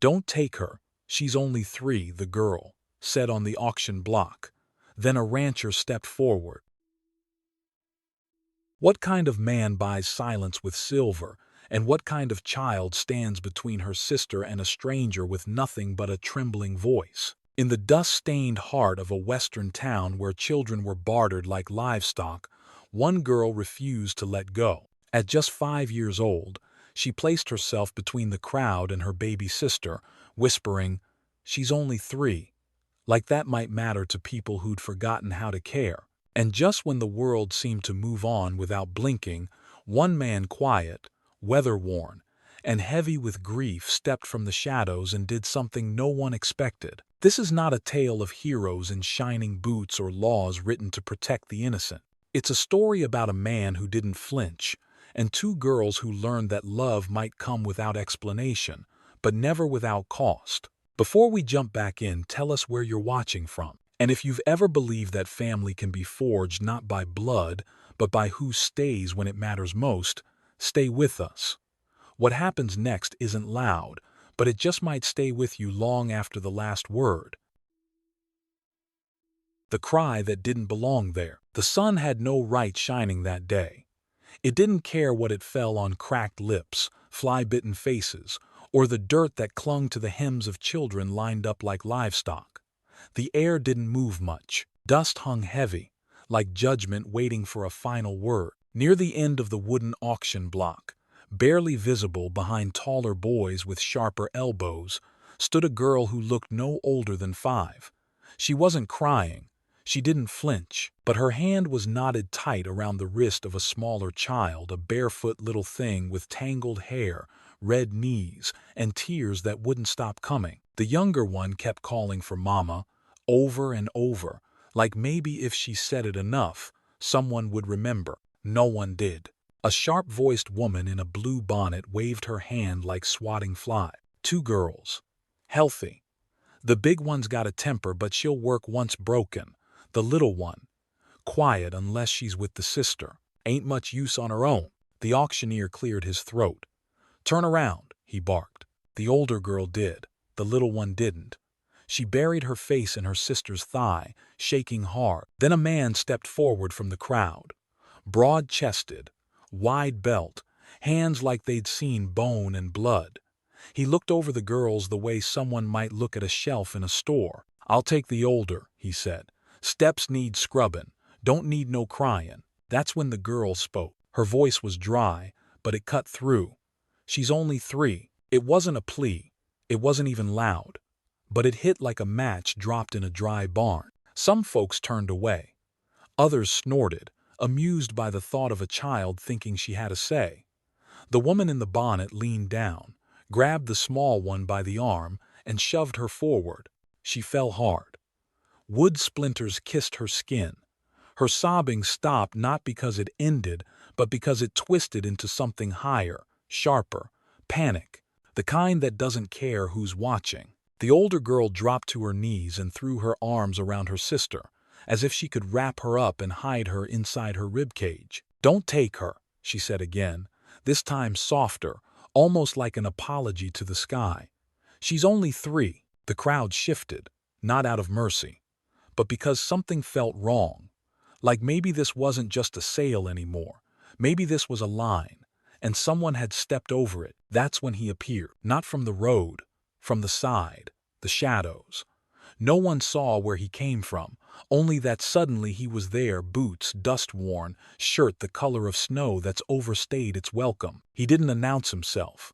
"Don't take her. She's only 3, the girl said on the auction block. Then a rancher stepped forward. What kind of man buys silence with silver, and what kind of child stands between her sister and a stranger with nothing but a trembling voice? In the dust-stained heart of a western town where children were bartered like livestock, one girl refused to let go. At just 5 years old, she placed herself between the crowd and her baby sister, whispering, "She's only 3." Like that might matter to people who'd forgotten how to care. And just when the world seemed to move on without blinking, one man, quiet, weather-worn, and heavy with grief, stepped from the shadows and did something no one expected. This is not a tale of heroes in shining boots or laws written to protect the innocent. It's a story about a man who didn't flinch, and 2 girls who learned that love might come without explanation, but never without cost. Before we jump back in, tell us where you're watching from. And if you've ever believed that family can be forged not by blood, but by who stays when it matters most, stay with us. What happens next isn't loud, but it just might stay with you long after the last word. The cry that didn't belong there. The sun had no right shining that day. It didn't care what it fell on cracked lips, fly-bitten faces, or the dirt that clung to the hems of children lined up like livestock. The air didn't move much. Dust hung heavy, like judgment waiting for a final word. Near the end of the wooden auction block, barely visible behind taller boys with sharper elbows, stood a girl who looked no older than 5. She wasn't crying. She didn't flinch, but her hand was knotted tight around the wrist of a smaller child, a barefoot little thing with tangled hair, red knees, and tears that wouldn't stop coming. The younger one kept calling for Mama, over and over, like maybe if she said it enough, someone would remember. No one did. A sharp-voiced woman in a blue bonnet waved her hand like swatting flies. 2 girls. Healthy. The big one's got a temper, but she'll work once broken. The little one, quiet unless she's with the sister, ain't much use on her own. The auctioneer cleared his throat. "Turn around," he barked. The older girl did. The little one didn't. She buried her face in her sister's thigh, shaking hard. Then a man stepped forward from the crowd. Broad-chested, wide belt, hands like they'd seen bone and blood. He looked over the girls the way someone might look at a shelf in a store. "I'll take the older," he said. "Steps need scrubbin', don't need no cryin'." That's when the girl spoke. Her voice was dry, but it cut through. "She's only 3. It wasn't a plea. It wasn't even loud. But it hit like a match dropped in a dry barn. Some folks turned away. Others snorted, amused by the thought of a child thinking she had a say. The woman in the bonnet leaned down, grabbed the small one by the arm, and shoved her forward. She fell hard. Wood splinters kissed her skin. Her sobbing stopped not because it ended, but because it twisted into something higher, sharper, panic, the kind that doesn't care who's watching. The older girl dropped to her knees and threw her arms around her sister, as if she could wrap her up and hide her inside her ribcage. "Don't take her," she said again, this time softer, almost like an apology to the sky. "She's only 3. The crowd shifted, not out of mercy, but because something felt wrong. Like maybe this wasn't just a sale anymore. Maybe this was a line, and someone had stepped over it. That's when he appeared, not from the road, from the side, the shadows. No one saw where he came from, only that suddenly he was there, boots dust-worn, shirt the color of snow that's overstayed its welcome. He didn't announce himself,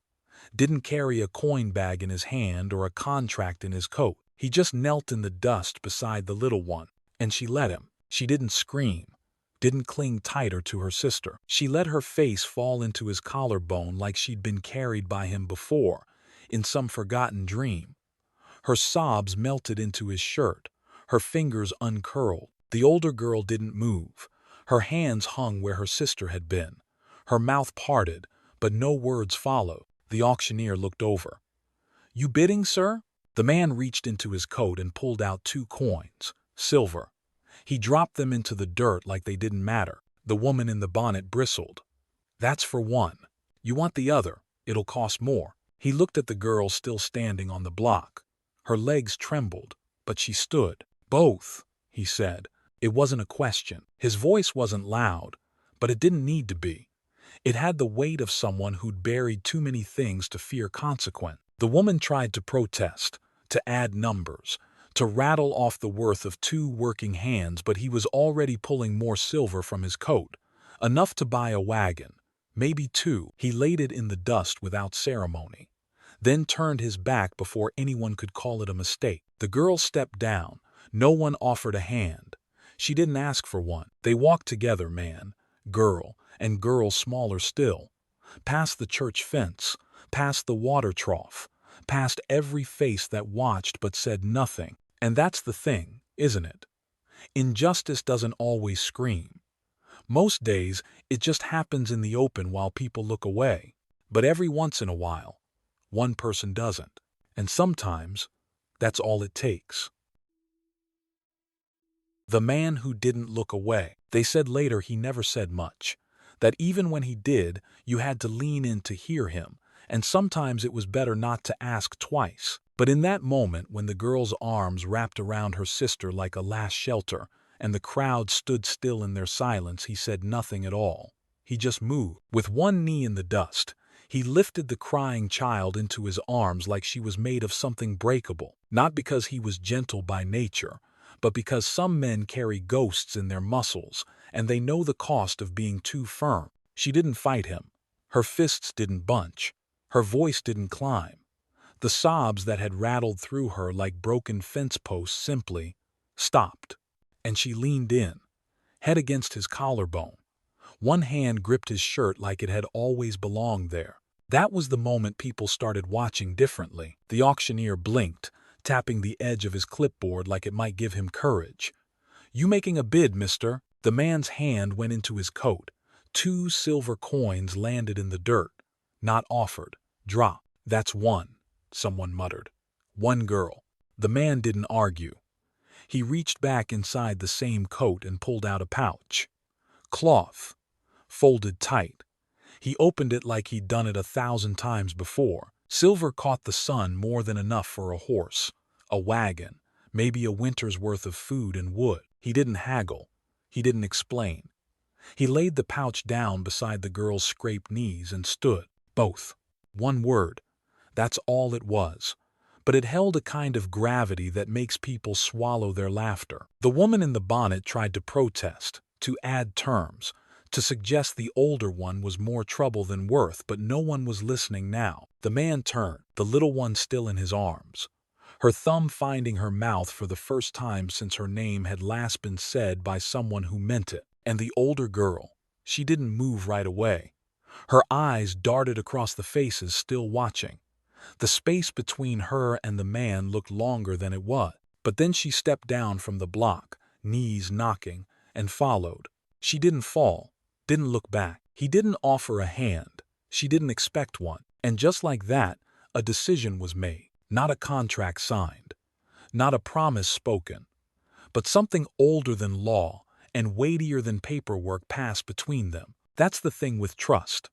didn't carry a coin bag in his hand or a contract in his coat. He just knelt in the dust beside the little one, and she let him. She didn't scream, didn't cling tighter to her sister. She let her face fall into his collarbone like she'd been carried by him before, in some forgotten dream. Her sobs melted into his shirt, her fingers uncurled. The older girl didn't move. Her hands hung where her sister had been. Her mouth parted, but no words followed. The auctioneer looked over. "You bidding, sir?" The man reached into his coat and pulled out 2 coins, silver. He dropped them into the dirt like they didn't matter. The woman in the bonnet bristled. "That's for one. You want the other? It'll cost more." He looked at the girl still standing on the block. Her legs trembled, but she stood. "Both," he said. It wasn't a question. His voice wasn't loud, but it didn't need to be. It had the weight of someone who'd buried too many things to fear consequence. The woman tried to protest, to add numbers, to rattle off the worth of 2 working hands, but he was already pulling more silver from his coat. Enough to buy a wagon, maybe 2. He laid it in the dust without ceremony, then turned his back before anyone could call it a mistake. The girl stepped down. No one offered a hand. She didn't ask for one. They walked together, man, girl, and girl smaller still, past the church fence, past the water trough, past every face that watched but said nothing. And that's the thing, isn't it? Injustice doesn't always scream. Most days, it just happens in the open while people look away. But every once in a while, one person doesn't. And sometimes, that's all it takes. The man who didn't look away. They said later he never said much. That even when he did, you had to lean in to hear him, and sometimes it was better not to ask twice. But in that moment, when the girl's arms wrapped around her sister like a last shelter, and the crowd stood still in their silence, he said nothing at all. He just moved. With one knee in the dust, he lifted the crying child into his arms like she was made of something breakable, not because he was gentle by nature, but because some men carry ghosts in their muscles, and they know the cost of being too firm. She didn't fight him. Her fists didn't bunch. Her voice didn't climb. The sobs that had rattled through her like broken fence posts simply stopped. And she leaned in, head against his collarbone. One hand gripped his shirt like it had always belonged there. That was the moment people started watching differently. The auctioneer blinked, tapping the edge of his clipboard like it might give him courage. "You making a bid, mister?" The man's hand went into his coat. 2 silver coins landed in the dirt. "Not offered. Drop." "That's 1, someone muttered. "1 girl." The man didn't argue. He reached back inside the same coat and pulled out a pouch. Cloth, folded tight. He opened it like he'd done it 1,000 times before. Silver caught the sun more than enough for a horse, a wagon, maybe a winter's worth of food and wood. He didn't haggle. He didn't explain. He laid the pouch down beside the girl's scraped knees and stood. Both. 1 word. That's all it was. But it held a kind of gravity that makes people swallow their laughter. The woman in the bonnet tried to protest, to add terms, to suggest the older one was more trouble than worth, but no one was listening now. The man turned, the little one still in his arms, her thumb finding her mouth for the first time since her name had last been said by someone who meant it. And the older girl, she didn't move right away. Her eyes darted across the faces still watching. The space between her and the man looked longer than it was. But then she stepped down from the block, knees knocking, and followed. She didn't fall, didn't look back. He didn't offer a hand. She didn't expect one. And just like that, a decision was made. Not a contract signed, not a promise spoken, but something older than law and weightier than paperwork passed between them. That's the thing with trust.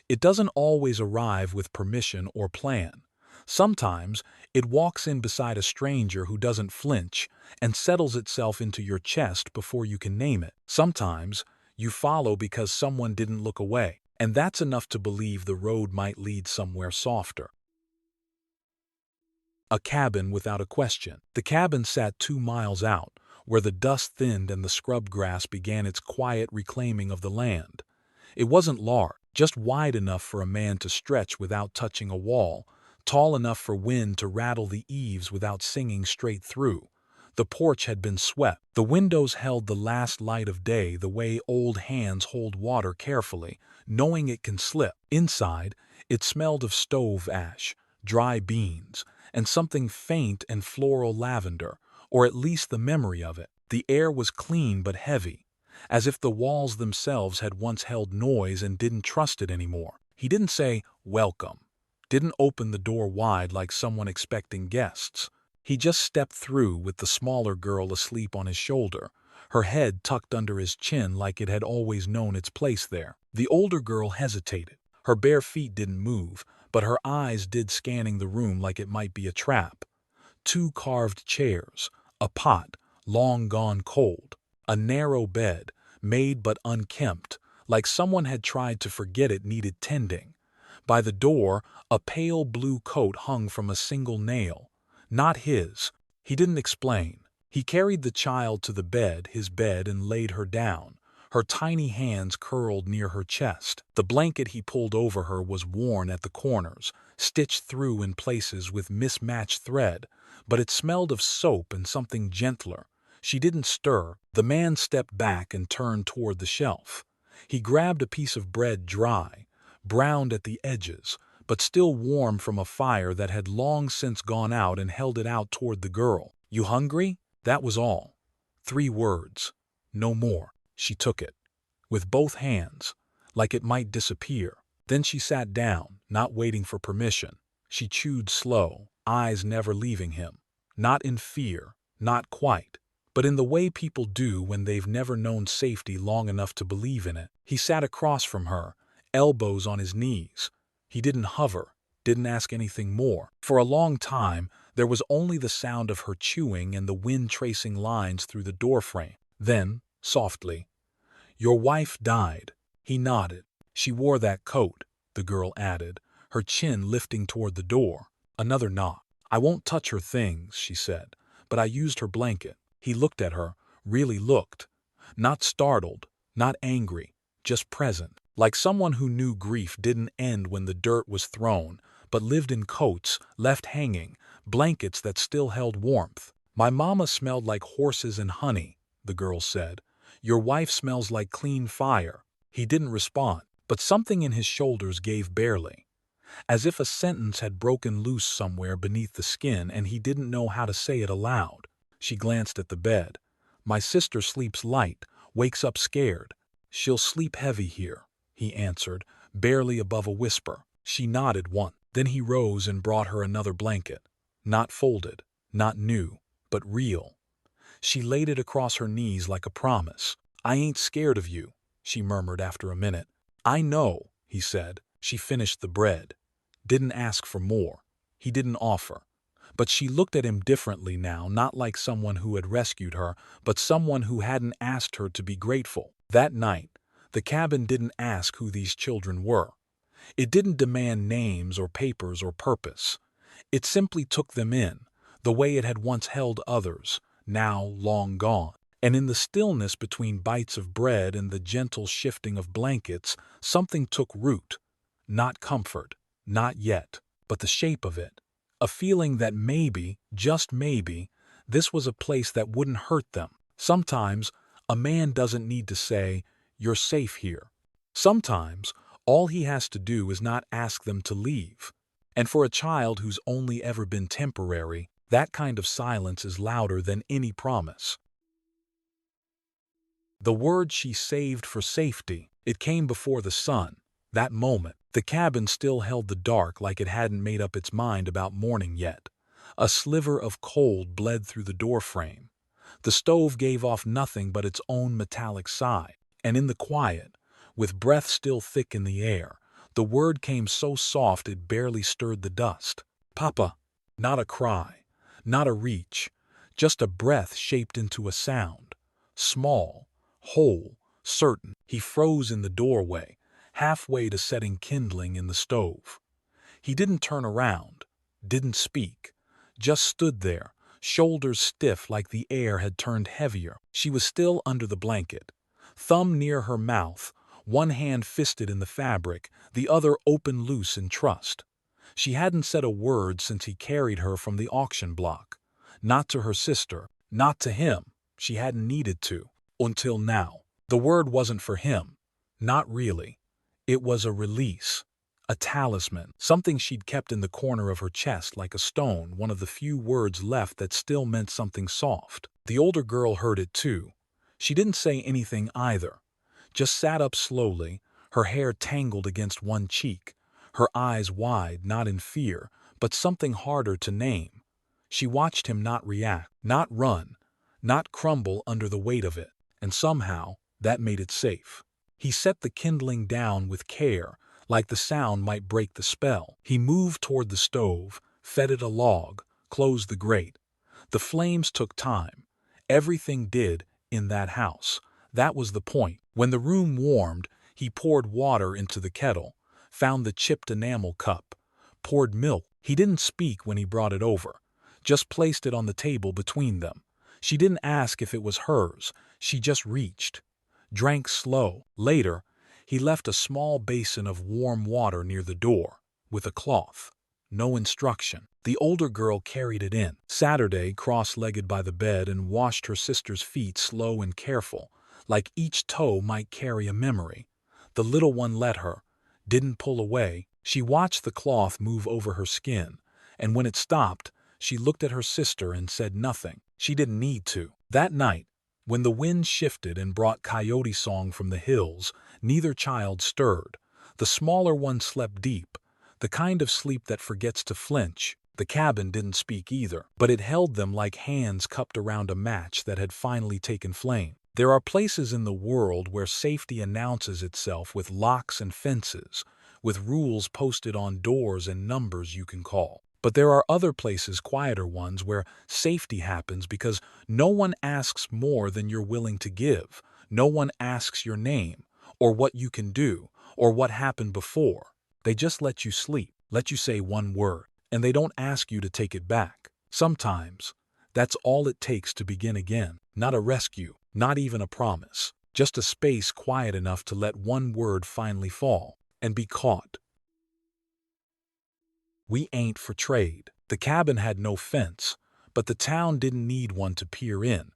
It doesn't always arrive with permission or plan. Sometimes it walks in beside a stranger who doesn't flinch and settles itself into your chest before you can name it. Sometimes you follow because someone didn't look away, and that's enough to believe the road might lead somewhere softer. A cabin without a question. The cabin sat 2 miles out, where the dust thinned and the scrub grass began its quiet reclaiming of the land. It wasn't large, just wide enough for a man to stretch without touching a wall, tall enough for wind to rattle the eaves without singing straight through. The porch had been swept. The windows held the last light of day the way old hands hold water carefully, knowing it can slip. Inside, it smelled of stove ash, dry beans, and something faint and floral lavender, or at least the memory of it. The air was clean but heavy, as if the walls themselves had once held noise and didn't trust it anymore. He didn't say, "Welcome," didn't open the door wide like someone expecting guests. He just stepped through with the smaller girl asleep on his shoulder, her head tucked under his chin like it had always known its place there. The older girl hesitated. Her bare feet didn't move, but her eyes did scanning the room like it might be a trap. Two carved chairs, a pot, long gone cold, a narrow bed, made but unkempt, like someone had tried to forget it needed tending. By the door, a pale blue coat hung from a single nail. Not his. He didn't explain. He carried the child to the bed, his bed, and laid her down. Her tiny hands curled near her chest. The blanket he pulled over her was worn at the corners, stitched through in places with mismatched thread, but it smelled of soap and something gentler. She didn't stir. The man stepped back and turned toward the shelf. He grabbed a piece of bread dry, browned at the edges, but still warm from a fire that had long since gone out, and held it out toward the girl. "You hungry?" That was all. 3 words. No more. She took it, with both hands, like it might disappear. Then she sat down, not waiting for permission. She chewed slow, eyes never leaving him. Not in fear, not quite, but in the way people do when they've never known safety long enough to believe in it. He sat across from her, elbows on his knees. He didn't hover, didn't ask anything more. For a long time, there was only the sound of her chewing and the wind tracing lines through the doorframe. Then, softly, "Your wife died." He nodded. "She wore that coat," the girl added, her chin lifting toward the door. Another nod. "I won't touch her things," she said, "but I used her blanket." He looked at her, really looked. Not startled, not angry, just present. Like someone who knew grief didn't end when the dirt was thrown, but lived in coats, left hanging, blankets that still held warmth. "My mama smelled like horses and honey," the girl said. "Your wife smells like clean fire." He didn't respond, but something in his shoulders gave barely, as if a sentence had broken loose somewhere beneath the skin and he didn't know how to say it aloud. She glanced at the bed. "My sister sleeps light, wakes up scared." "She'll sleep heavy here," he answered, barely above a whisper. She nodded once. Then he rose and brought her another blanket. Not folded, not new, but real. She laid it across her knees like a promise. "I ain't scared of you," she murmured after a minute. "I know," he said. She finished the bread. Didn't ask for more. He didn't offer. But she looked at him differently now, not like someone who had rescued her, but someone who hadn't asked her to be grateful. That night, the cabin didn't ask who these children were. It didn't demand names or papers or purpose. It simply took them in, the way it had once held others, now long gone. And in the stillness between bites of bread and the gentle shifting of blankets, something took root. Not comfort, not yet, but the shape of it. A feeling that maybe, just maybe, this was a place that wouldn't hurt them. Sometimes, a man doesn't need to say, "You're safe here." Sometimes, all he has to do is not ask them to leave. And for a child who's only ever been temporary, that kind of silence is louder than any promise. The word she saved for safety, it came before the sun. That moment, the cabin still held the dark like it hadn't made up its mind about morning yet. A sliver of cold bled through the doorframe. The stove gave off nothing but its own metallic sigh. And in the quiet, with breath still thick in the air, the word came so soft it barely stirred the dust. "Papa." Not a cry, not a reach, just a breath shaped into a sound. Small, whole, certain. He froze in the doorway, halfway to setting kindling in the stove. He didn't turn around, didn't speak, just stood there, shoulders stiff like the air had turned heavier. She was still under the blanket, thumb near her mouth, one hand fisted in the fabric, the other open loose in trust. She hadn't said a word since he carried her from the auction block. Not to her sister, not to him. She hadn't needed to. Until now. The word wasn't for him. Not really. It was a release. A talisman. Something she'd kept in the corner of her chest like a stone, one of the few words left that still meant something soft. The older girl heard it too. She didn't say anything either. Just sat up slowly, her hair tangled against one cheek, her eyes wide, not in fear, but something harder to name. She watched him not react, not run, not crumble under the weight of it, and somehow that made it safe. He set the kindling down with care, like the sound might break the spell. He moved toward the stove, fed it a log, closed the grate. The flames took time. Everything did in that house. That was the point. When the room warmed, he poured water into the kettle, found the chipped enamel cup, poured milk. He didn't speak when he brought it over, just placed it on the table between them. She didn't ask if it was hers. She just reached, drank slow. Later, he left a small basin of warm water near the door, with a cloth. No instruction. The older girl carried it in, Saturday, cross-legged by the bed, and washed her sister's feet slow and careful, like each toe might carry a memory. The little one let her, didn't pull away. She watched the cloth move over her skin, and when it stopped, she looked at her sister and said nothing. She didn't need to. That night, when the wind shifted and brought coyote song from the hills, neither child stirred. The smaller one slept deep, the kind of sleep that forgets to flinch. The cabin didn't speak either, but it held them like hands cupped around a match that had finally taken flame. There are places in the world where safety announces itself with locks and fences, with rules posted on doors and numbers you can call. But there are other places, quieter ones, where safety happens because no one asks more than you're willing to give. No one asks your name, or what you can do, or what happened before. They just let you sleep, let you say one word, and they don't ask you to take it back. Sometimes, that's all it takes to begin again. Not a rescue, not even a promise. Just a space quiet enough to let one word finally fall and be caught. We ain't for trade. The cabin had no fence, but the town didn't need one to peer in.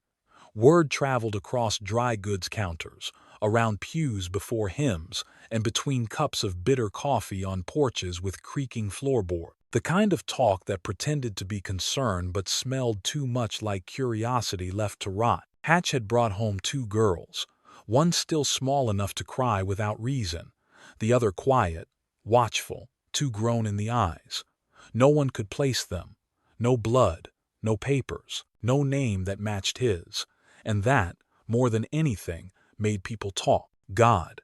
Word traveled across dry goods counters, around pews before hymns, and between cups of bitter coffee on porches with creaking floorboard. The kind of talk that pretended to be concern but smelled too much like curiosity left to rot. Hatch had brought home 2 girls, one still small enough to cry without reason, the other quiet, watchful, too grown in the eyes. No one could place them. No blood, no papers, no name that matched his. And that, more than anything, made people talk. God.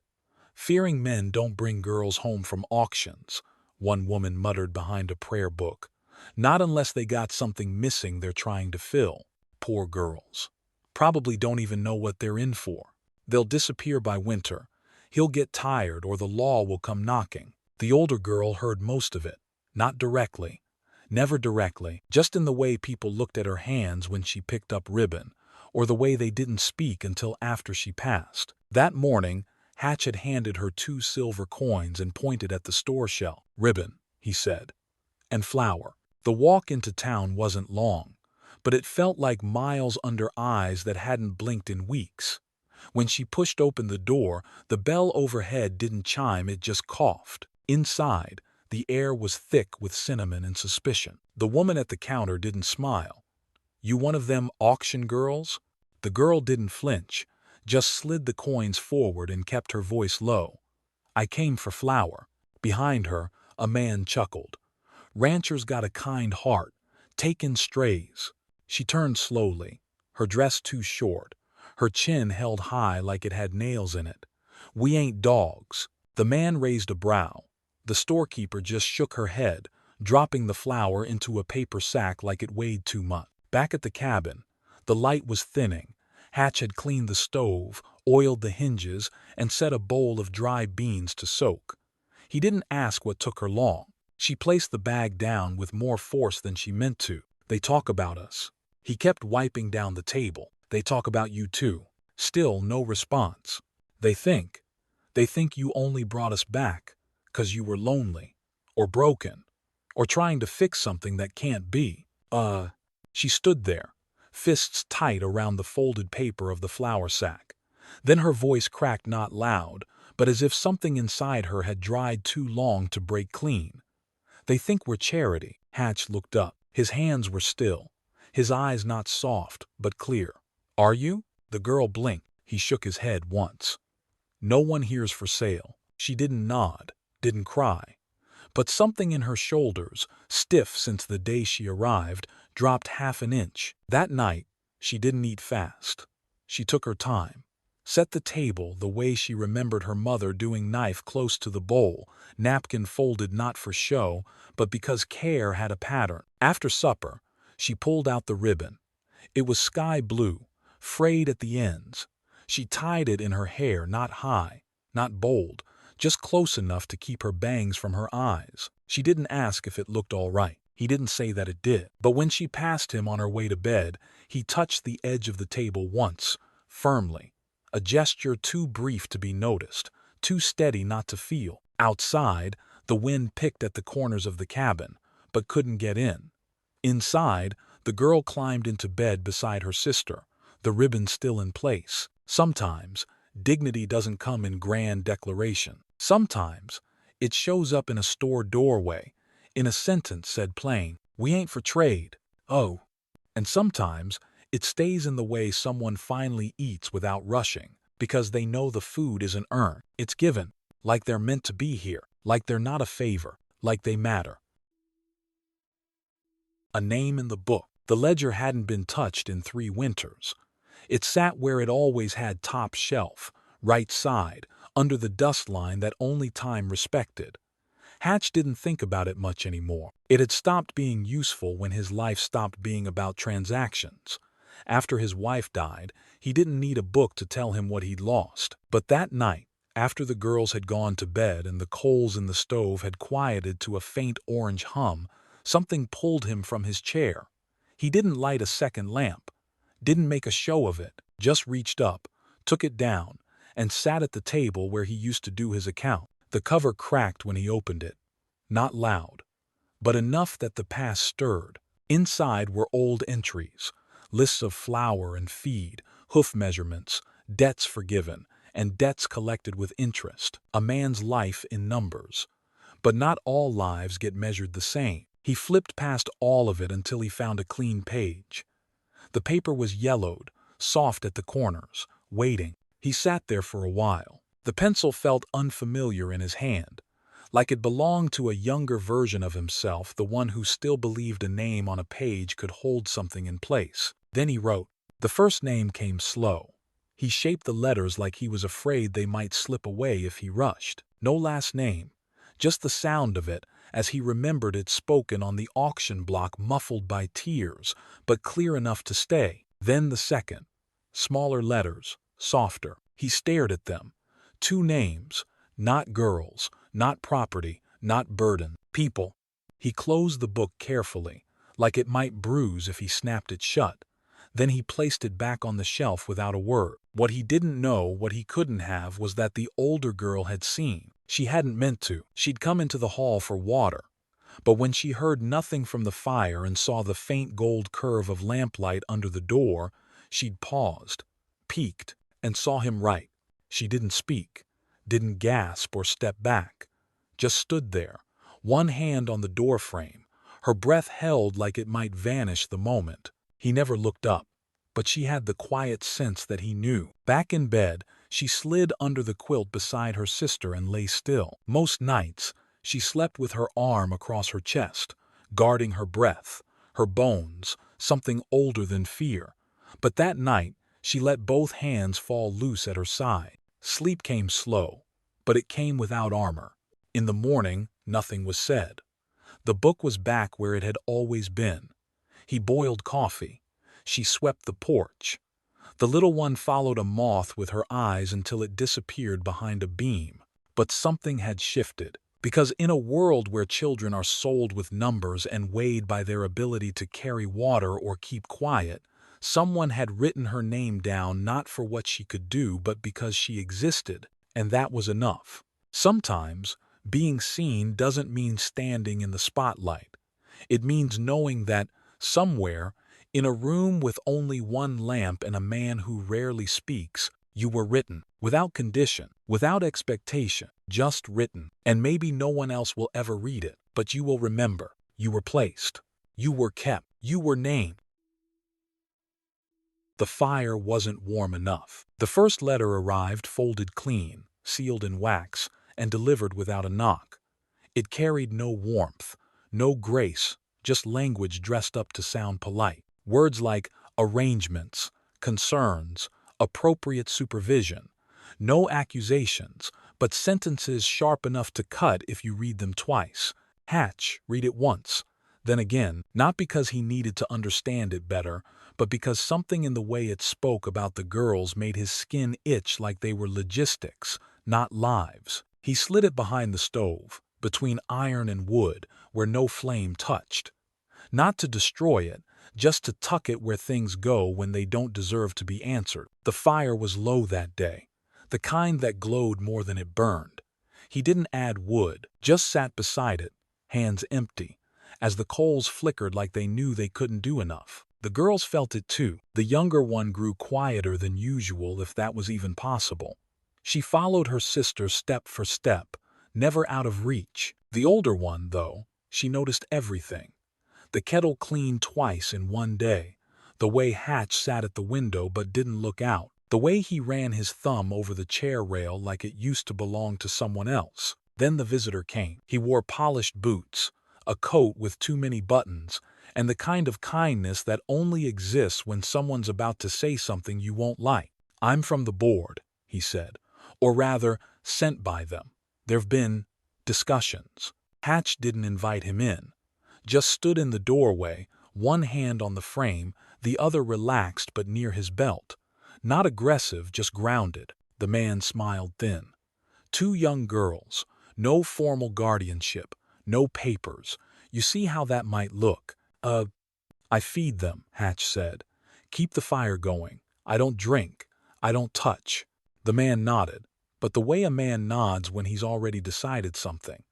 Fearing men don't bring girls home from auctions, one woman muttered behind a prayer book. Not unless they got something missing they're trying to fill. Poor girls. Probably don't even know what they're in for. They'll disappear by winter. He'll get tired or the law will come knocking. The older girl heard most of it. Not directly. Never directly. Just in the way people looked at her hands when she picked up ribbon, or the way they didn't speak until after she passed. That morning, Hatch had handed her 2 silver coins and pointed at the store shelf. "Ribbon," he said, "and flour." The walk into town wasn't long, but it felt like miles under eyes that hadn't blinked in weeks. When she pushed open the door, the bell overhead didn't chime, it just coughed. Inside, the air was thick with cinnamon and suspicion. The woman at the counter didn't smile. "You one of them auction girls?" The girl didn't flinch, just slid the coins forward and kept her voice low. "I came for flour." Behind her, a man chuckled. "Ranchers got a kind heart. Take in strays." She turned slowly, her dress too short, her chin held high like it had nails in it. "We ain't dogs." The man raised a brow. The storekeeper just shook her head, dropping the flour into a paper sack like it weighed too much. Back at the cabin, the light was thinning. Hatch had cleaned the stove, oiled the hinges, and set a bowl of dry beans to soak. He didn't ask what took her long. She placed the bag down with more force than she meant to. "They talk about us." He kept wiping down the table. "They talk about you too." Still no response. They think you only brought us back 'cause you were lonely, or broken, or trying to fix something that can't be." She stood there, fists tight around the folded paper of the flour sack. Then her voice cracked, not loud, but as if something inside her had dried too long to break clean. "They think we're charity." Hatch looked up. His hands were still, his eyes not soft, but clear. "Are you?" The girl blinked. He shook his head once. "No one here's for sale." She didn't nod, didn't cry. But something in her shoulders, stiff since the day she arrived, dropped half an inch. That night, she didn't eat fast. She took her time. Set the table the way she remembered her mother doing, knife close to the bowl, napkin folded not for show, but because care had a pattern. After supper, she pulled out the ribbon. It was sky blue, frayed at the ends. She tied it in her hair, not high, not bold, just close enough to keep her bangs from her eyes. She didn't ask if it looked all right. He didn't say that it did. But when she passed him on her way to bed, he touched the edge of the table once, firmly. A gesture too brief to be noticed, too steady not to feel. Outside, the wind picked at the corners of the cabin, but couldn't get in. Inside, the girl climbed into bed beside her sister, the ribbon still in place. Sometimes, dignity doesn't come in grand declaration. Sometimes, it shows up in a store doorway, in a sentence said plain, "We ain't for trade." Oh. And sometimes, it stays in the way someone finally eats without rushing, because they know the food isn't earned. It's given, like they're meant to be here, like they're not a favor, like they matter. A name in the book. The ledger hadn't been touched in 3 winters. It sat where it always had, top shelf, right side, under the dust line that only time respected. Hatch didn't think about it much anymore. It had stopped being useful when his life stopped being about transactions. After his wife died, he didn't need a book to tell him what he'd lost. But that night, after the girls had gone to bed and the coals in the stove had quieted to a faint orange hum, something pulled him from his chair. He didn't light a second lamp, didn't make a show of it, just reached up, took it down, and sat at the table where he used to do his account. The cover cracked when he opened it. Not loud, but enough that the past stirred. Inside were old entries, lists of flour and feed, hoof measurements, debts forgiven, and debts collected with interest. A man's life in numbers. But not all lives get measured the same. He flipped past all of it until he found a clean page. The paper was yellowed, soft at the corners, waiting. He sat there for a while. The pencil felt unfamiliar in his hand, like it belonged to a younger version of himself, the one who still believed a name on a page could hold something in place. Then he wrote. The first name came slow. He shaped the letters like he was afraid they might slip away if he rushed. No last name, just the sound of it as he remembered it spoken on the auction block, muffled by tears, but clear enough to stay. Then the second. Smaller letters, softer. He stared at them. 2 names, not girls, not property, not burden. People. He closed the book carefully, like it might bruise if he snapped it shut. Then he placed it back on the shelf without a word. What he didn't know, what he couldn't have, was that the older girl had seen. She hadn't meant to. She'd come into the hall for water. But when she heard nothing from the fire and saw the faint gold curve of lamplight under the door, she'd paused, peeked, and saw him right. She didn't speak, didn't gasp or step back, just stood there, one hand on the doorframe, her breath held like it might vanish the moment. He never looked up, but she had the quiet sense that he knew. Back in bed, she slid under the quilt beside her sister and lay still. Most nights, she slept with her arm across her chest, guarding her breath, her bones, something older than fear. But that night, she let both hands fall loose at her side. Sleep came slow, but it came without armor. In the morning, nothing was said. The book was back where it had always been. He boiled coffee. She swept the porch. The little one followed a moth with her eyes until it disappeared behind a beam. But something had shifted. Because in a world where children are sold with numbers and weighed by their ability to carry water or keep quiet, someone had written her name down not for what she could do but because she existed, and that was enough. Sometimes, being seen doesn't mean standing in the spotlight. It means knowing that, somewhere, in a room with only one lamp and a man who rarely speaks, you were written, without condition, without expectation, just written. And maybe no one else will ever read it, but you will remember. You were placed. You were kept. You were named. The fire wasn't warm enough. The first letter arrived folded clean, sealed in wax, and delivered without a knock. It carried no warmth, no grace, just language dressed up to sound polite. Words like arrangements, concerns, appropriate supervision. No accusations, but sentences sharp enough to cut if you read them twice. Hatch, read it once. Then again, not because he needed to understand it better, but because something in the way it spoke about the girls made his skin itch like they were logistics, not lives. He slid it behind the stove, between iron and wood, where no flame touched. Not to destroy it, just to tuck it where things go when they don't deserve to be answered. The fire was low that day, the kind that glowed more than it burned. He didn't add wood, just sat beside it, hands empty, as the coals flickered like they knew they couldn't do enough. The girls felt it too. The younger one grew quieter than usual, if that was even possible. She followed her sister step for step, never out of reach. The older one, though, she noticed everything. The kettle cleaned twice in one day, the way Hatch sat at the window but didn't look out, the way he ran his thumb over the chair rail like it used to belong to someone else. Then the visitor came. He wore polished boots, a coat with too many buttons, and the kind of kindness that only exists when someone's about to say something you won't like. "I'm from the board," he said, "or rather, sent by them. There've been discussions." Hatch didn't invite him in, just stood in the doorway, one hand on the frame, the other relaxed but near his belt. Not aggressive, just grounded. The man smiled thin. "Two young girls, no formal guardianship, no papers. You see how that might look." I feed them," Hatch said. "Keep the fire going. I don't drink. I don't touch." The man nodded, but the way a man nods when he's already decided something.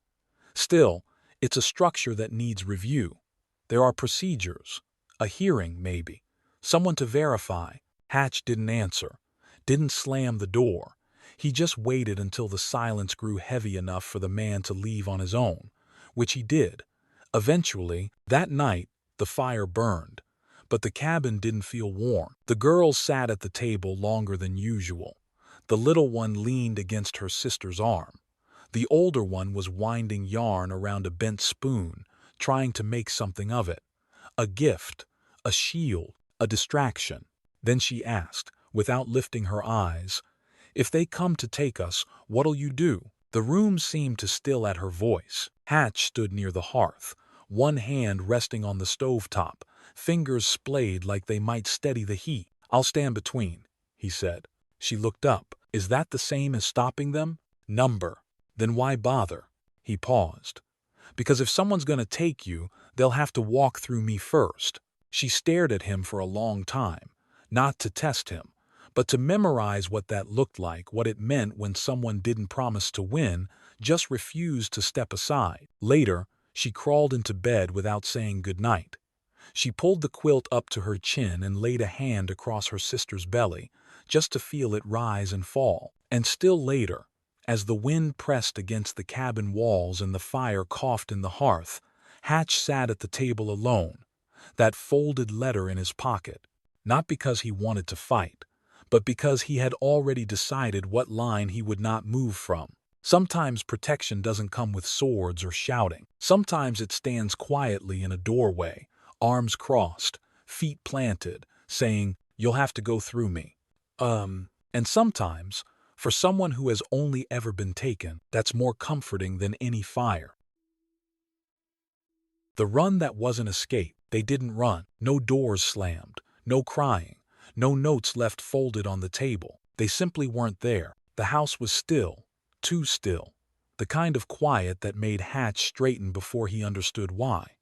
"Still, it's a structure that needs review. There are procedures. A hearing, maybe. Someone to verify." Hatch didn't answer, didn't slam the door. He just waited until the silence grew heavy enough for the man to leave on his own, which he did. Eventually, that night, the fire burned, but the cabin didn't feel warm. The girls sat at the table longer than usual. The little one leaned against her sister's arm. The older one was winding yarn around a bent spoon, trying to make something of it. A gift, a shield, a distraction. Then she asked, without lifting her eyes, "If they come to take us, what'll you do?" The room seemed to still at her voice. Hatch stood near the hearth, one hand resting on the stovetop, fingers splayed like they might steady the heat. "I'll stand between," he said. She looked up. "Is that the same as stopping them?" "Number. Then why bother?" He paused. "Because if someone's going to take you, they'll have to walk through me first." She stared at him for a long time, not to test him, but to memorize what that looked like, what it meant when someone didn't promise to win, just refused to step aside. Later, she crawled into bed without saying goodnight. She pulled the quilt up to her chin and laid a hand across her sister's belly, just to feel it rise and fall. And still later, as the wind pressed against the cabin walls and the fire coughed in the hearth, Hatch sat at the table alone, that folded letter in his pocket, not because he wanted to fight, but because he had already decided what line he would not move from. Sometimes protection doesn't come with swords or shouting. Sometimes it stands quietly in a doorway, arms crossed, feet planted, saying, "You'll have to go through me." And sometimes, for someone who has only ever been taken, that's more comforting than any fire. The run that wasn't escape. They didn't run. No doors slammed, no crying, no notes left folded on the table. They simply weren't there. The house was still, too still, the kind of quiet that made Hatch straighten before he understood why.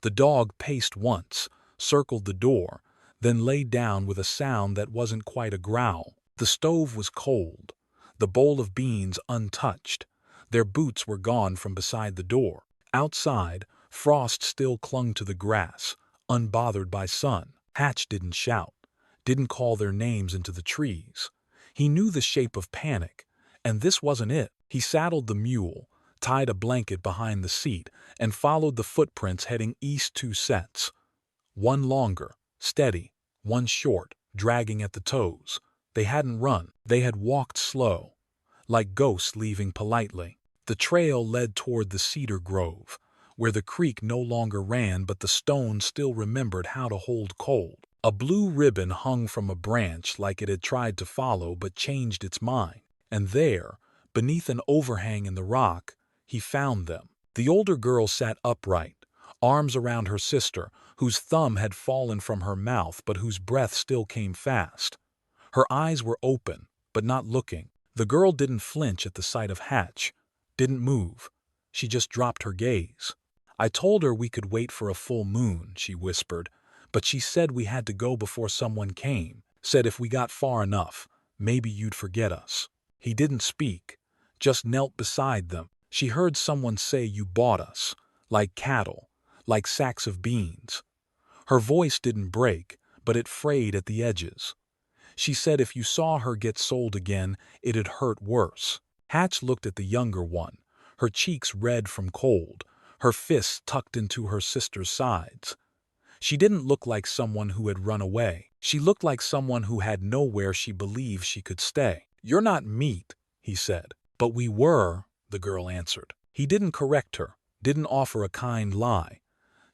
The dog paced once, circled the door, then lay down with a sound that wasn't quite a growl. The stove was cold, the bowl of beans untouched. Their boots were gone from beside the door. Outside, frost still clung to the grass, unbothered by sun. Hatch didn't shout, didn't call their names into the trees. He knew the shape of panic, and this wasn't it. He saddled the mule, tied a blanket behind the seat, and followed the footprints heading east 2 sets. One longer, steady, one short, dragging at the toes. They hadn't run, they had walked slow, like ghosts leaving politely. The trail led toward the cedar grove, where the creek no longer ran but the stone still remembered how to hold cold. A blue ribbon hung from a branch like it had tried to follow but changed its mind. And there, beneath an overhang in the rock, he found them. The older girl sat upright, arms around her sister, whose thumb had fallen from her mouth but whose breath still came fast. Her eyes were open, but not looking. The girl didn't flinch at the sight of Hatch, didn't move. She just dropped her gaze. "I told her we could wait for a full moon," she whispered, "but she said we had to go before someone came, said if we got far enough, maybe you'd forget us." He didn't speak, just knelt beside them. She heard someone say, "You bought us, like cattle, like sacks of beans." Her voice didn't break, but it frayed at the edges. She said if you saw her get sold again, it'd hurt worse. Hatch looked at the younger one, her cheeks red from cold, her fists tucked into her sister's sides. She didn't look like someone who had run away. She looked like someone who had nowhere she believed she could stay. "You're not meat," he said. "But we were," the girl answered. He didn't correct her, didn't offer a kind lie,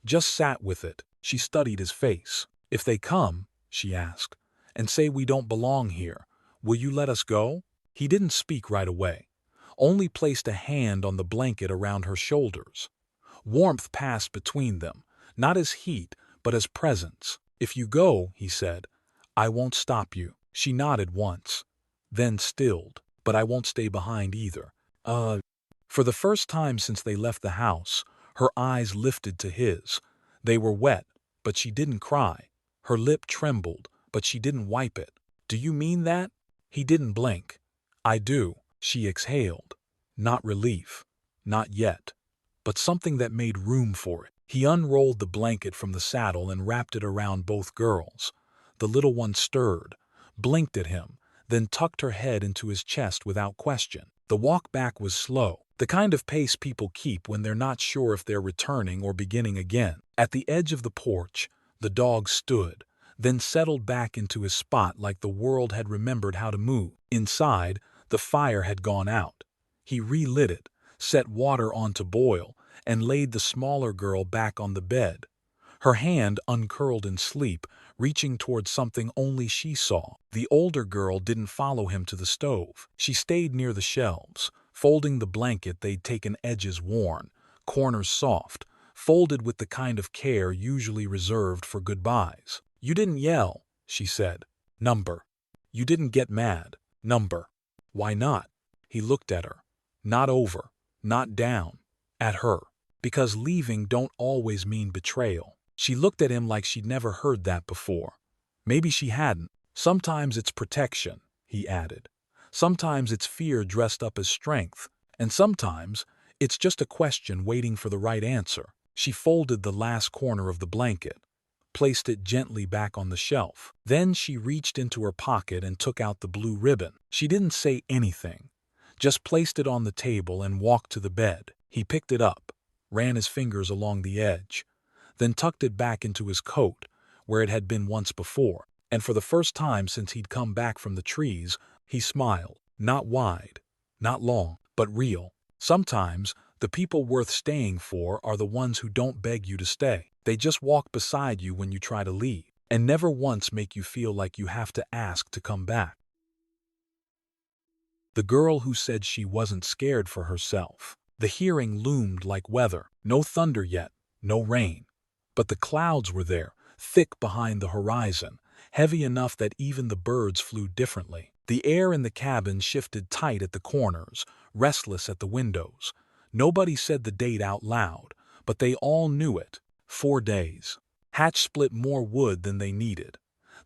just sat with it. She studied his face. "If they come," she asked, "and say we don't belong here, will you let us go?" He didn't speak right away, only placed a hand on the blanket around her shoulders. Warmth passed between them, not as heat, but as presence. "If you go," he said, "I won't stop you." She nodded once, then stilled. "But I won't stay behind either." For the first time since they left the house, her eyes lifted to his. They were wet, but she didn't cry. Her lip trembled, but she didn't wipe it. "Do you mean that?" He didn't blink. "I do," she exhaled. Not relief, not yet, but something that made room for it. He unrolled the blanket from the saddle and wrapped it around both girls. The little one stirred, blinked at him, then tucked her head into his chest without question. The walk back was slow, the kind of pace people keep when they're not sure if they're returning or beginning again. At the edge of the porch, the dog stood, then settled back into his spot like the world had remembered how to move. Inside, the fire had gone out. He relit it, set water on to boil, and laid the smaller girl back on the bed. Her hand uncurled in sleep, reaching toward something only she saw. The older girl didn't follow him to the stove. She stayed near the shelves, folding the blanket they'd taken edges worn, corners soft, folded with the kind of care usually reserved for goodbyes. "You didn't yell," she said. "Number." "You didn't get mad." "Number." "Why not?" He looked at her. Not over, not down. At her. "Because leaving don't always mean betrayal." She looked at him like she'd never heard that before. Maybe she hadn't. "Sometimes it's protection," he added. "Sometimes it's fear dressed up as strength. And sometimes it's just a question waiting for the right answer." She folded the last corner of the blanket, placed it gently back on the shelf. Then she reached into her pocket and took out the blue ribbon. She didn't say anything, just placed it on the table and walked to the bed. He picked it up, ran his fingers along the edge, then tucked it back into his coat, where it had been once before. And for the first time since he'd come back from the trees, he smiled. Not wide, not long, but real. Sometimes, the people worth staying for are the ones who don't beg you to stay. They just walk beside you when you try to leave, and never once make you feel like you have to ask to come back. The girl who said she wasn't scared for herself. The hearing loomed like weather. No thunder yet, no rain. But the clouds were there, thick behind the horizon, heavy enough that even the birds flew differently. The air in the cabin shifted tight at the corners, restless at the windows. Nobody said the date out loud, but they all knew it. 4 days. Hatch split more wood than they needed.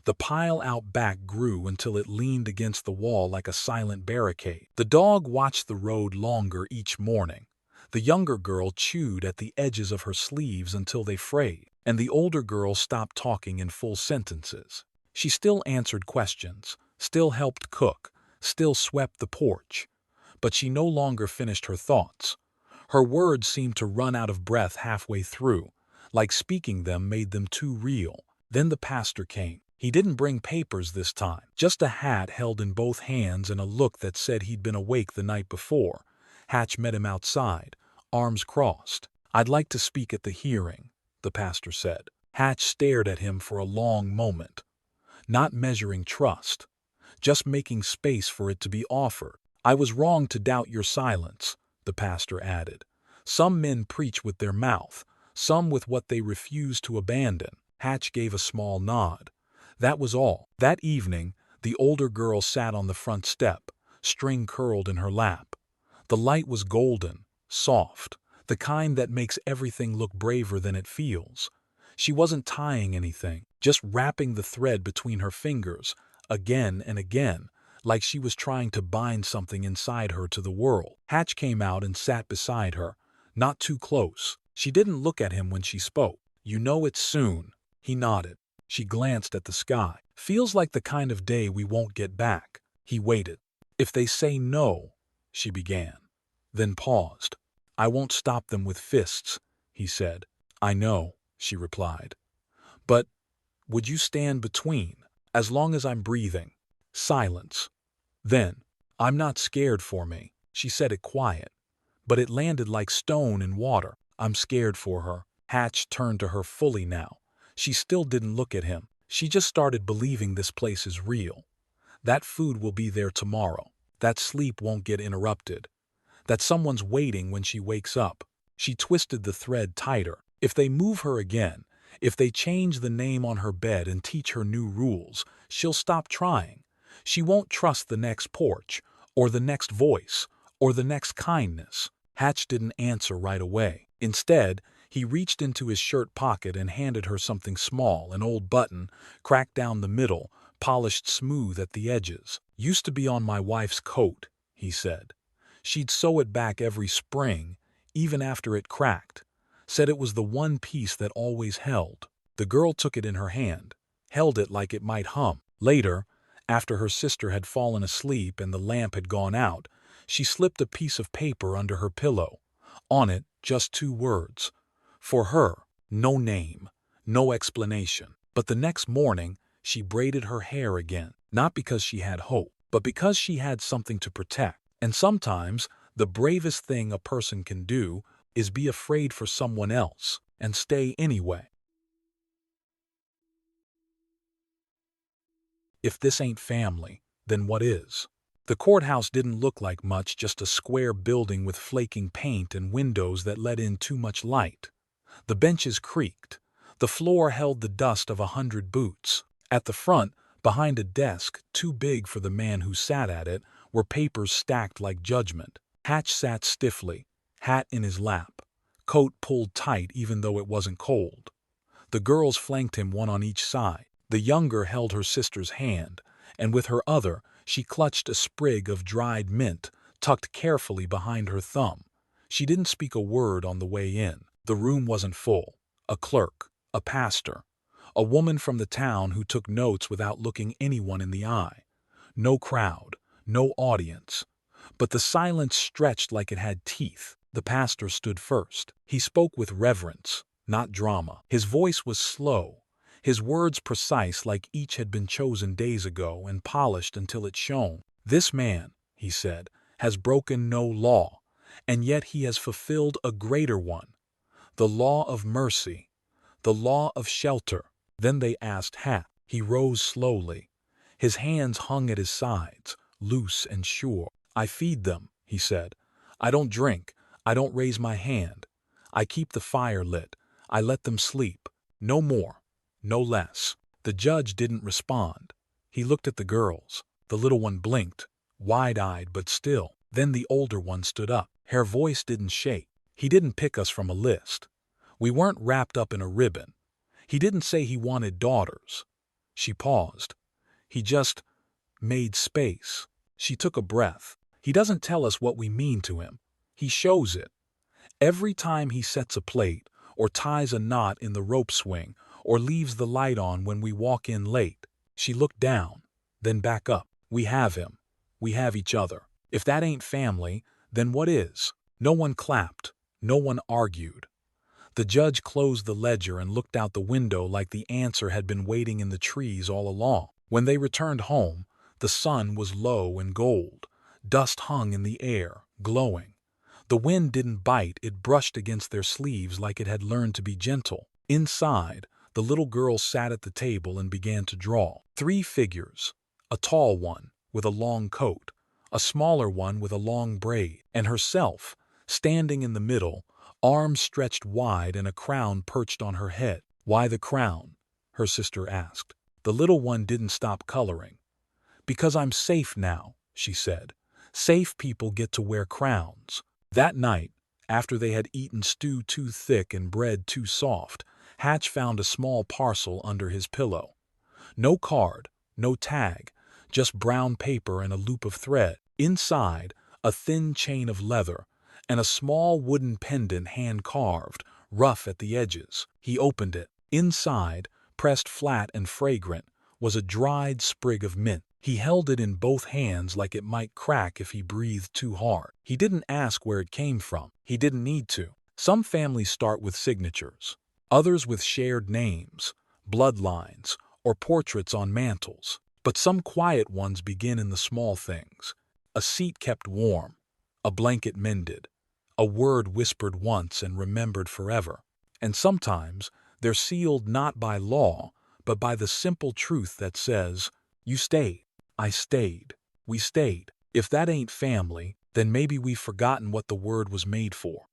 The pile out back grew until it leaned against the wall like a silent barricade. The dog watched the road longer each morning. The younger girl chewed at the edges of her sleeves until they frayed, and the older girl stopped talking in full sentences. She still answered questions, still helped cook, still swept the porch. But she no longer finished her thoughts. Her words seemed to run out of breath halfway through, like speaking them made them too real. Then the pastor came. He didn't bring papers this time, just a hat held in both hands and a look that said he'd been awake the night before. Hatch met him outside, arms crossed. "I'd like to speak at the hearing," the pastor said. Hatch stared at him for a long moment, not measuring trust, just making space for it to be offered. "I was wrong to doubt your silence," the pastor added. "Some men preach with their mouth, some with what they refuse to abandon." Hatch gave a small nod. That was all. That evening, the older girl sat on the front step, string curled in her lap. The light was golden, soft, the kind that makes everything look braver than it feels. She wasn't tying anything, just wrapping the thread between her fingers, again and again, like she was trying to bind something inside her to the world. Hatch came out and sat beside her, not too close. She didn't look at him when she spoke. "You know it's soon." He nodded. She glanced at the sky. "Feels like the kind of day we won't get back." He waited. "If they say no," she began, then paused. "I won't stop them with fists," he said. "I know," she replied. "But would you stand between, as long as I'm breathing?" Silence. Then, "I'm not scared for me." She said it quiet, but it landed like stone in water. "I'm scared for her." Hatch turned to her fully now. She still didn't look at him. She just started believing this place is real. That food will be there tomorrow. That sleep won't get interrupted. That someone's waiting when she wakes up. She twisted the thread tighter. If they move her again, if they change the name on her bed and teach her new rules, she'll stop trying. She won't trust the next porch, or the next voice, or the next kindness. Hatch didn't answer right away. Instead, he reached into his shirt pocket and handed her something small, an old button, cracked down the middle, polished smooth at the edges. "Used to be on my wife's coat," he said. "She'd sew it back every spring, even after it cracked. Said it was the one piece that always held." The girl took it in her hand, held it like it might hum. Later, after her sister had fallen asleep and the lamp had gone out, she slipped a piece of paper under her pillow. On it, just 2 words. For her, no name, no explanation. But the next morning, she braided her hair again, not because she had hope, but because she had something to protect. And sometimes, the bravest thing a person can do is be afraid for someone else and stay anyway. If this ain't family, then what is? The courthouse didn't look like much, just a square building with flaking paint and windows that let in too much light. The benches creaked. The floor held the dust of 100 boots. At the front, behind a desk too big for the man who sat at it, were papers stacked like judgment. Hatch sat stiffly, hat in his lap, coat pulled tight even though it wasn't cold. The girls flanked him, one on each side. The younger held her sister's hand, and with her other she clutched a sprig of dried mint tucked carefully behind her thumb. She didn't speak a word on the way in. The room wasn't full. A clerk, a pastor, a woman from the town who took notes without looking anyone in the eye. No crowd, no audience. But the silence stretched like it had teeth. The pastor stood first. He spoke with reverence, not drama. His voice was slow, his words precise, like each had been chosen days ago and polished until it shone. "This man," he said, "has broken no law, and yet he has fulfilled a greater one. The law of mercy, the law of shelter." Then they asked Hat. He rose slowly. His hands hung at his sides, loose and sure. "I feed them," he said. "I don't drink. I don't raise my hand. I keep the fire lit. I let them sleep. No more, no less." The judge didn't respond. He looked at the girls. The little one blinked, wide-eyed but still. Then the older one stood up. Her voice didn't shake. "He didn't pick us from a list. We weren't wrapped up in a ribbon. He didn't say he wanted daughters." She paused. "He just made space." She took a breath. "He doesn't tell us what we mean to him. He shows it. Every time he sets a plate, or ties a knot in the rope swing, or leaves the light on when we walk in late." She looked down, then back up. "We have him. We have each other. If that ain't family, then what is?" No one clapped. No one argued. The judge closed the ledger and looked out the window like the answer had been waiting in the trees all along. When they returned home, the sun was low and gold. Dust hung in the air, glowing. The wind didn't bite, it brushed against their sleeves like it had learned to be gentle. Inside, the little girl sat at the table and began to draw. 3 figures, a tall one with a long coat, a smaller one with a long braid, and herself, standing in the middle, arms stretched wide and a crown perched on her head. "Why the crown?" her sister asked. The little one didn't stop coloring. "Because I'm safe now," she said. "Safe people get to wear crowns." That night, after they had eaten stew too thick and bread too soft, Hatch found a small parcel under his pillow. No card, no tag, just brown paper and a loop of thread. Inside, a thin chain of leather, and a small wooden pendant hand-carved, rough at the edges. He opened it. Inside, pressed flat and fragrant, was a dried sprig of mint. He held it in both hands like it might crack if he breathed too hard. He didn't ask where it came from. He didn't need to. Some families start with signatures, others with shared names, bloodlines, or portraits on mantles. But some quiet ones begin in the small things. A seat kept warm, a blanket mended, a word whispered once and remembered forever. And sometimes they're sealed not by law, but by the simple truth that says, "You stayed, I stayed, we stayed." If that ain't family, then maybe we've forgotten what the word was made for.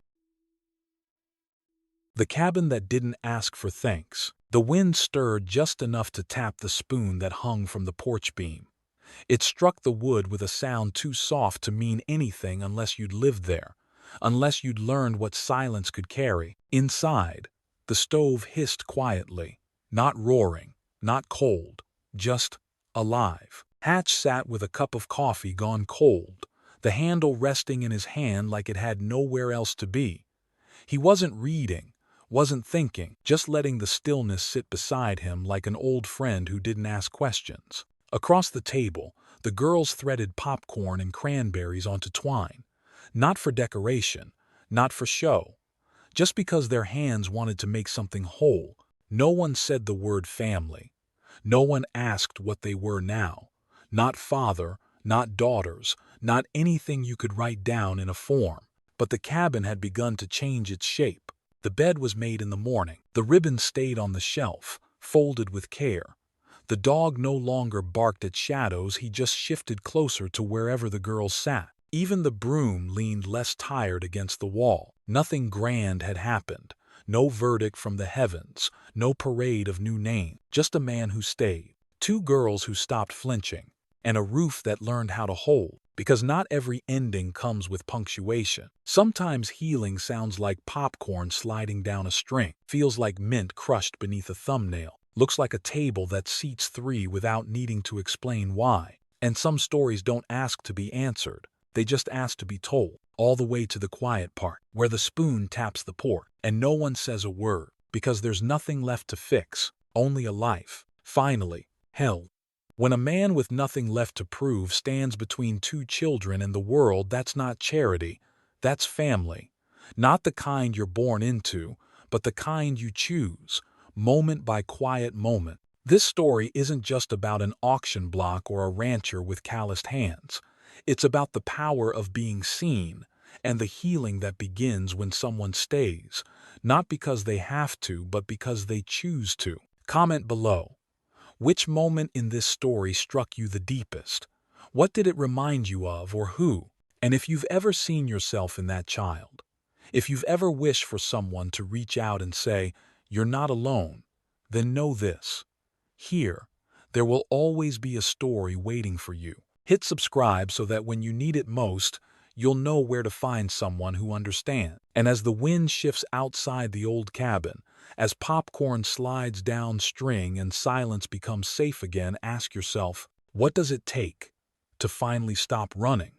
The cabin that didn't ask for thanks. The wind stirred just enough to tap the spoon that hung from the porch beam. It struck the wood with a sound too soft to mean anything unless you'd lived there, unless you'd learned what silence could carry. Inside, the stove hissed quietly, not roaring, not cold, just alive. Hatch sat with a cup of coffee gone cold, the handle resting in his hand like it had nowhere else to be. He wasn't reading, wasn't thinking, just letting the stillness sit beside him like an old friend who didn't ask questions. Across the table, the girls threaded popcorn and cranberries onto twine, not for decoration, not for show, just because their hands wanted to make something whole. No one said the word family. No one asked what they were now. Not father, not daughters, not anything you could write down in a form. But the cabin had begun to change its shape. The bed was made in the morning. The ribbon stayed on the shelf, folded with care. The dog no longer barked at shadows, he just shifted closer to wherever the girls sat. Even the broom leaned less tired against the wall. Nothing grand had happened. No verdict from the heavens, no parade of new names, just a man who stayed, 2 girls who stopped flinching, and a roof that learned how to hold. Because not every ending comes with punctuation. Sometimes healing sounds like popcorn sliding down a string, feels like mint crushed beneath a thumbnail, looks like a table that seats 3 without needing to explain why. And some stories don't ask to be answered, they just ask to be told, all the way to the quiet part, where the spoon taps the port, and no one says a word, because there's nothing left to fix, only a life, finally, held. When a man with nothing left to prove stands between 2 children and the world, that's not charity, that's family. Not the kind you're born into, but the kind you choose, moment by quiet moment. This story isn't just about an auction block or a rancher with calloused hands. It's about the power of being seen and the healing that begins when someone stays, not because they have to, but because they choose to. Comment below. Which moment in this story struck you the deepest? What did it remind you of, or who? And if you've ever seen yourself in that child, if you've ever wished for someone to reach out and say, "You're not alone," then know this. Here, there will always be a story waiting for you. Hit subscribe so that when you need it most, you'll know where to find someone who understands. And as the wind shifts outside the old cabin, as popcorn slides downstream and silence becomes safe again, ask yourself, what does it take to finally stop running?